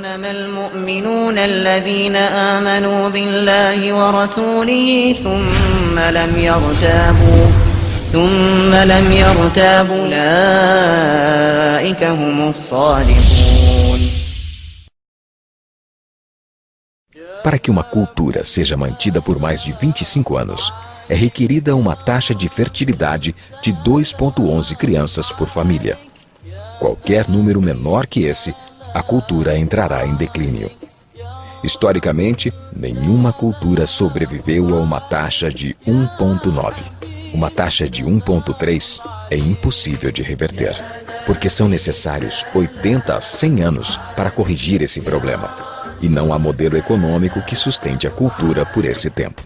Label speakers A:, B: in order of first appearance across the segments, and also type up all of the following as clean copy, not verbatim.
A: إنما المؤمنون الذين آمنوا بالله ورسوله ثم لم يرتابوا أولئك هم الصادقون.
B: Para que uma cultura seja mantida por mais de 25 anos, é requerida uma taxa de fertilidade de 2,11 crianças por família. Qualquer número menor que esse, a cultura entrará em declínio. Historicamente, nenhuma cultura sobreviveu a uma taxa de 1,9. Uma taxa de 1,3 é impossível de reverter, porque são necessários 80 a 100 anos para corrigir esse problema, e não há modelo econômico que sustente a cultura por esse tempo.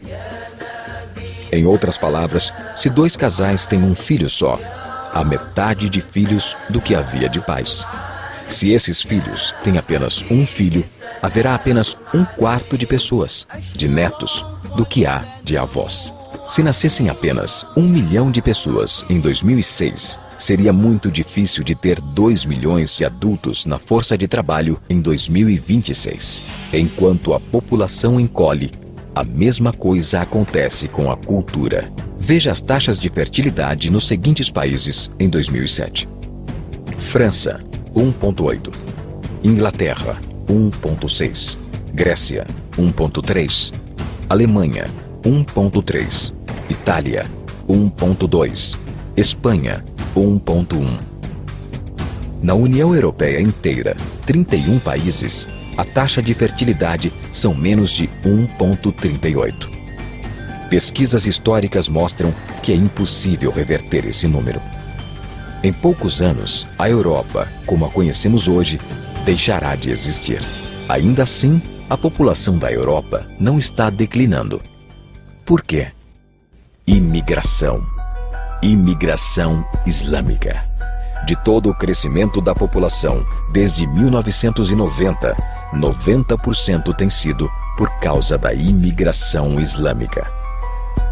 B: Em outras palavras, se dois casais têm um filho só, há metade de filhos do que havia de pais. Se esses filhos têm apenas um filho, haverá apenas 1/4 de pessoas, de netos, do que há de avós. Se nascessem apenas 1 milhão de pessoas em 2006, seria muito difícil de ter 2 milhões de adultos na força de trabalho em 2026. Enquanto a população encolhe, a mesma coisa acontece com a cultura. Veja as taxas de fertilidade nos seguintes países em 2007. França, 1,8. Inglaterra, 1,6. Grécia, 1,3. Alemanha, 1,3. Itália, 1,2. Espanha, 1,1. Na União Europeia inteira, 31 países, a taxa de fertilidade são menos de 1,38. Pesquisas históricas mostram que é impossível reverter esse número. Em poucos anos, a Europa, como a conhecemos hoje, deixará de existir. Ainda assim, a população da Europa não está declinando. Por quê? Imigração. Imigração islâmica. De todo o crescimento da população, desde 1990, 90% tem sido por causa da imigração islâmica.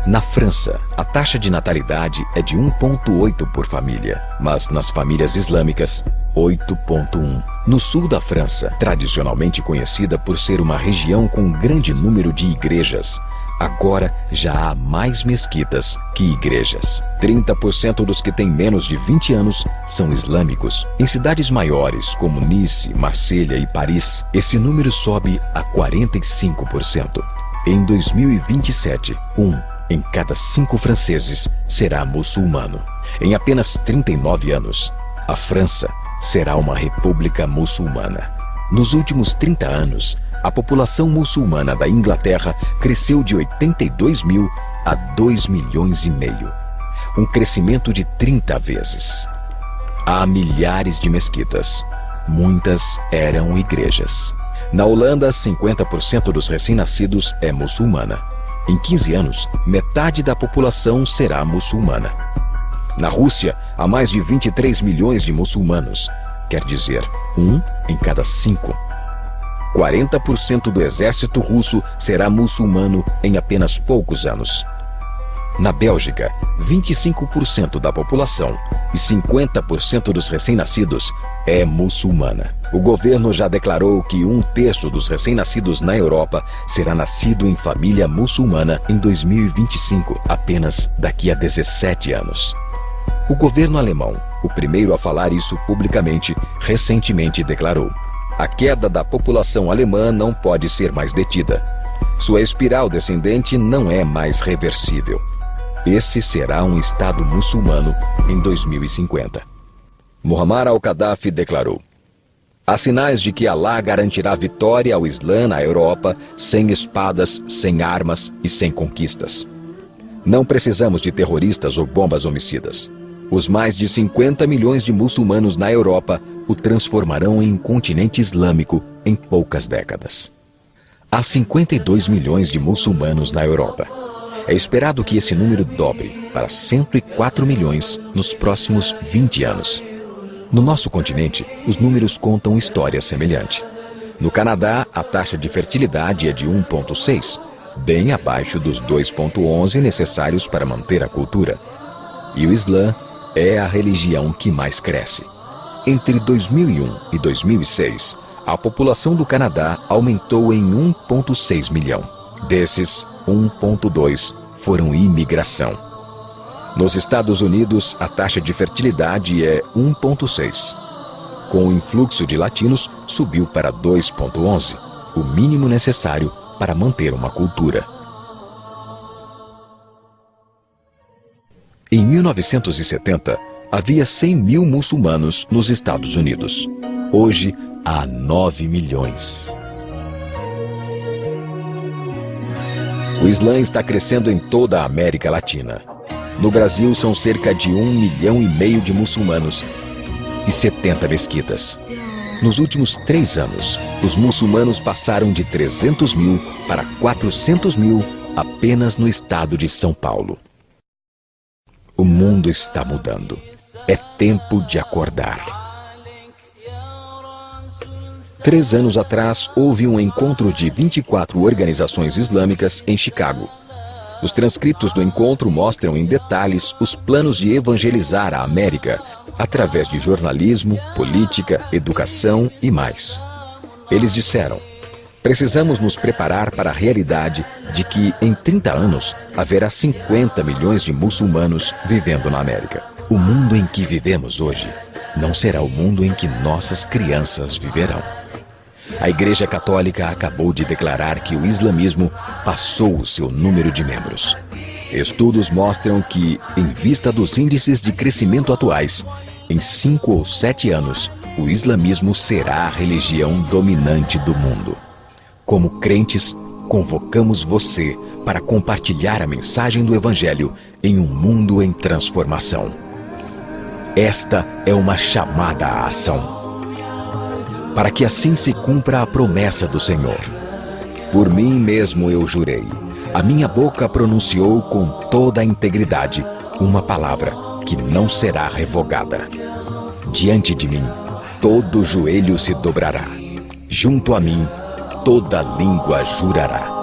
B: Na França, a taxa de natalidade é de 1,8 por família, mas nas famílias islâmicas, 8,1. No sul da França, tradicionalmente conhecida por ser uma região com um grande número de igrejas, agora já há mais mesquitas que igrejas. 30% dos que têm menos de 20 anos são islâmicos. Em cidades maiores como Nice, Marselha e Paris, esse número sobe a 45%. Em 2027, em cada 5 franceses será muçulmano. Em apenas 39 anos, a França será uma república muçulmana. Nos últimos 30 anos, a população muçulmana da Inglaterra cresceu de 82 mil a 2 milhões e meio. Um crescimento de 30 vezes. Há milhares de mesquitas. Muitas eram igrejas. Na Holanda, 50% dos recém-nascidos é muçulmana. Em 15 anos, metade da população será muçulmana. Na Rússia, há mais de 23 milhões de muçulmanos. Quer dizer, 1 em cada 5. 40% do exército russo será muçulmano em apenas poucos anos. Na Bélgica, 25% da população e 50% dos recém-nascidos é muçulmana. O governo já declarou que 1/3 dos recém-nascidos na Europa será nascido em família muçulmana em 2025, apenas daqui a 17 anos. O governo alemão, o primeiro a falar isso publicamente, recentemente declarou: a queda da população alemã não pode ser mais detida. Sua espiral descendente não é mais reversível. Esse será um Estado muçulmano em 2050. Muammar al-Gaddafi declarou: há sinais de que Alá garantirá vitória ao Islã na Europa sem espadas, sem armas e sem conquistas. Não precisamos de terroristas ou bombas homicidas. Os mais de 50 milhões de muçulmanos na Europa o transformarão em um continente islâmico em poucas décadas. Há 52 milhões de muçulmanos na Europa. É esperado que esse número dobre para 104 milhões nos próximos 20 anos. No nosso continente, os números contam história semelhante. No Canadá, a taxa de fertilidade é de 1,6, bem abaixo dos 2,11 necessários para manter a cultura. E o Islã é a religião que mais cresce. Entre 2001 e 2006, a população do Canadá aumentou em 1,6 milhão. Desses, 1,2 foram imigração. Nos Estados Unidos, a taxa de fertilidade é 1,6. Com o influxo de latinos, subiu para 2,11, o mínimo necessário para manter uma cultura. Em 1970, havia 100 mil muçulmanos nos Estados Unidos. Hoje, há 9 milhões. O Islã está crescendo em toda a América Latina. No Brasil, são cerca de 1,5 milhão de muçulmanos e 70 mesquitas. Nos últimos 3 anos, os muçulmanos passaram de 300 mil para 400 mil apenas no estado de São Paulo. O mundo está mudando. É tempo de acordar. 3 anos atrás, houve um encontro de 24 organizações islâmicas em Chicago. Os transcritos do encontro mostram em detalhes os planos de evangelizar a América através de jornalismo, política, educação e mais. Eles disseram: precisamos nos preparar para a realidade de que, em 30 anos, haverá 50 milhões de muçulmanos vivendo na América. O mundo em que vivemos hoje não será o mundo em que nossas crianças viverão. A Igreja Católica acabou de declarar que o islamismo passou o seu número de membros. Estudos mostram que, em vista dos índices de crescimento atuais, em 5 ou 7 anos, o islamismo será a religião dominante do mundo. Como crentes, convocamos você para compartilhar a mensagem do Evangelho em um mundo em transformação. Esta é uma chamada à ação, para que assim se cumpra a promessa do Senhor. Por mim mesmo eu jurei, a minha boca pronunciou com toda a integridade uma palavra que não será revogada. Diante de mim, todo joelho se dobrará. Junto a mim, toda língua jurará.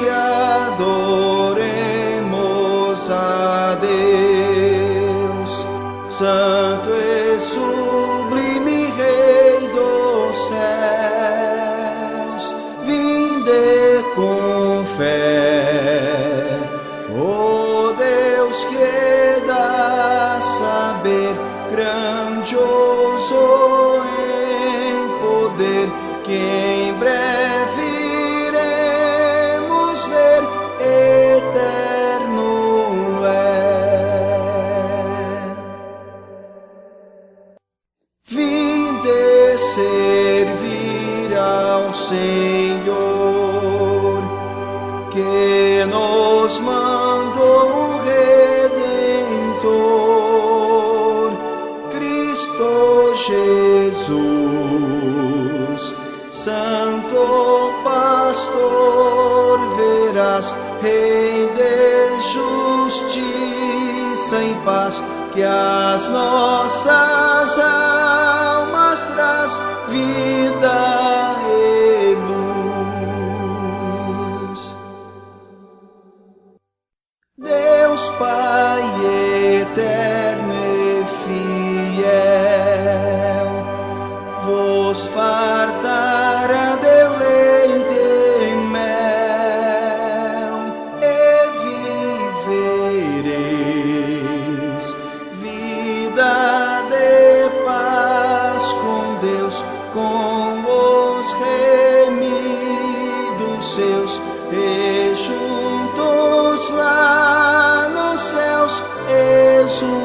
C: adoremos a Deus, Santo e sublime Rei dos céus. Vinde com fé, ó Deus que dá saber, grandioso em poder, que em breve iremos ver, eterno é. Vinde servir ao Senhor, que nos mandou o Redentor, Cristo Jesus, Santo Pastor, verás, Rei de justiça em paz, que as nossas almas traz vida e luz. Deus Pai eterno e fiel, vos fartará de leite e mel, e vivereis vida de paz com Deus, com os remidos seus, e juntos lá nos céus exultareis.